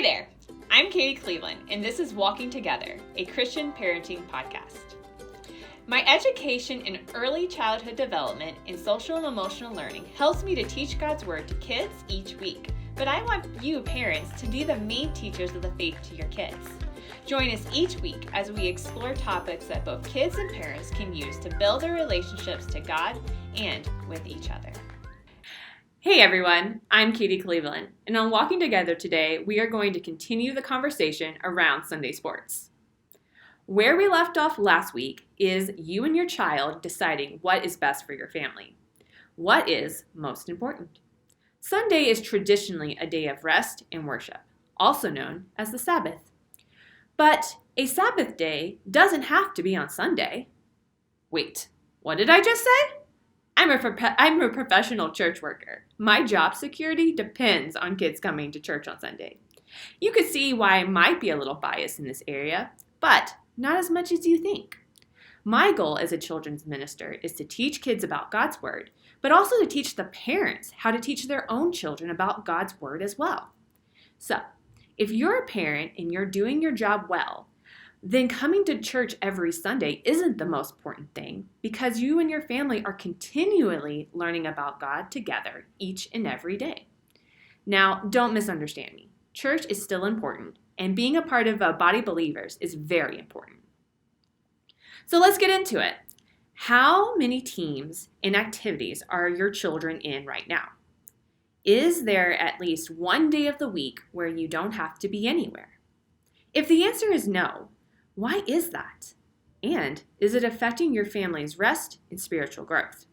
Hey there, I'm Kadie Cleveland, and this is Walking Together, a Christian parenting podcast. My education in early childhood development and social and emotional learning helps me to teach God's Word to kids each week, but I want you parents to be the main teachers of the faith to your kids. Join us each week as we explore topics that both kids and parents can use to build their relationships to God and with each other. Hey everyone, I'm Kadie Cleveland, and on Walking Together today, we are going to continue the conversation around Sunday sports. Where we left off last week is you and your child deciding what is best for your family. What is most important? Sunday is traditionally a day of rest and worship, also known as the Sabbath. But a Sabbath day doesn't have to be on Sunday. Wait, what did I just say? I'm a professional church worker. My job security depends on kids coming to church on Sunday. You could see why I might be a little biased in this area, but not as much as you think. My goal as a children's minister is to teach kids about God's Word, but also to teach the parents how to teach their own children about God's Word as well. So, if you're a parent and you're doing your job well, then coming to church every Sunday isn't the most important thing because you and your family are continually learning about God together each and every day. Now, don't misunderstand me. Church is still important, and being a part of a body of believers is very important. So let's get into it. How many teams and activities are your children in right now? Is there at least one day of the week where you don't have to be anywhere? If the answer is no, why is that? And is it affecting your family's rest and spiritual growth?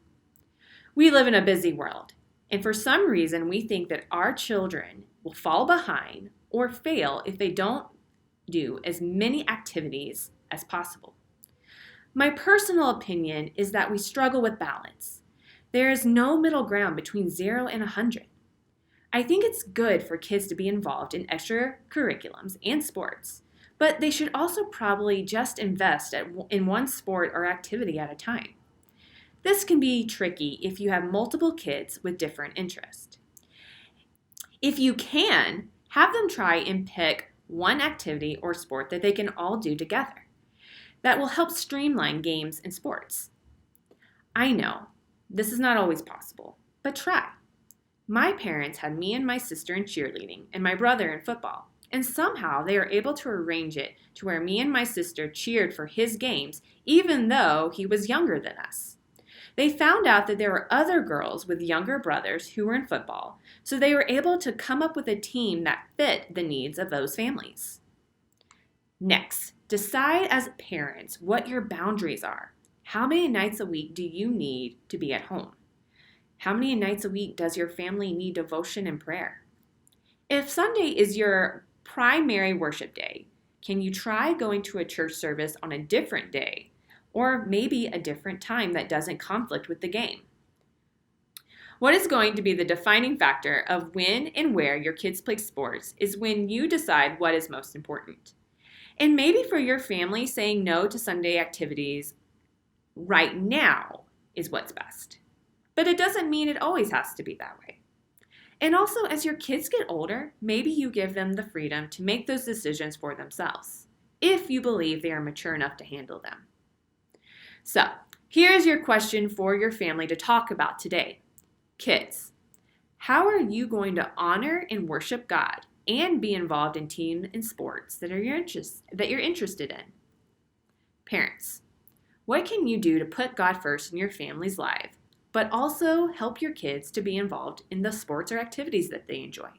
We live in a busy world, and for some reason we think that our children will fall behind or fail if they don't do as many activities as possible. My personal opinion is that we struggle with balance. There is no middle ground between 0 and 100. I think it's good for kids to be involved in extracurriculums and sports, but they should also probably just invest in one sport or activity at a time. This can be tricky if you have multiple kids with different interests. If you can, have them try and pick one activity or sport that they can all do together. That will help streamline games and sports. I know, this is not always possible, but try. My parents had me and my sister in cheerleading and my brother in football. And somehow they were able to arrange it to where me and my sister cheered for his games, even though he was younger than us. They found out that there were other girls with younger brothers who were in football, so they were able to come up with a team that fit the needs of those families. Next, decide as parents what your boundaries are. How many nights a week do you need to be at home? How many nights a week does your family need devotion and prayer? If Sunday is your primary worship day, can you try going to a church service on a different day or maybe a different time that doesn't conflict with the game? What is going to be the defining factor of when and where your kids play sports is when you decide what is most important. And maybe for your family, saying no to Sunday activities right now is what's best. But it doesn't mean it always has to be that way. And also, as your kids get older, maybe you give them the freedom to make those decisions for themselves, if you believe they are mature enough to handle them. So, here's your question for your family to talk about today. Kids, how are you going to honor and worship God and be involved in team and sports that you're interested in? Parents, what can you do to put God first in your family's life, but also help your kids to be involved in the sports or activities that they enjoy?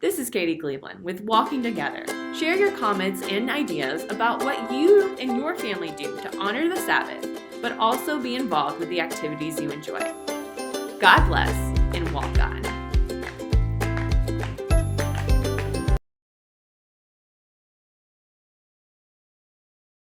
This is Kadie Cleveland with Walking Together. Share your comments and ideas about what you and your family do to honor the Sabbath, but also be involved with the activities you enjoy. God bless and walk on.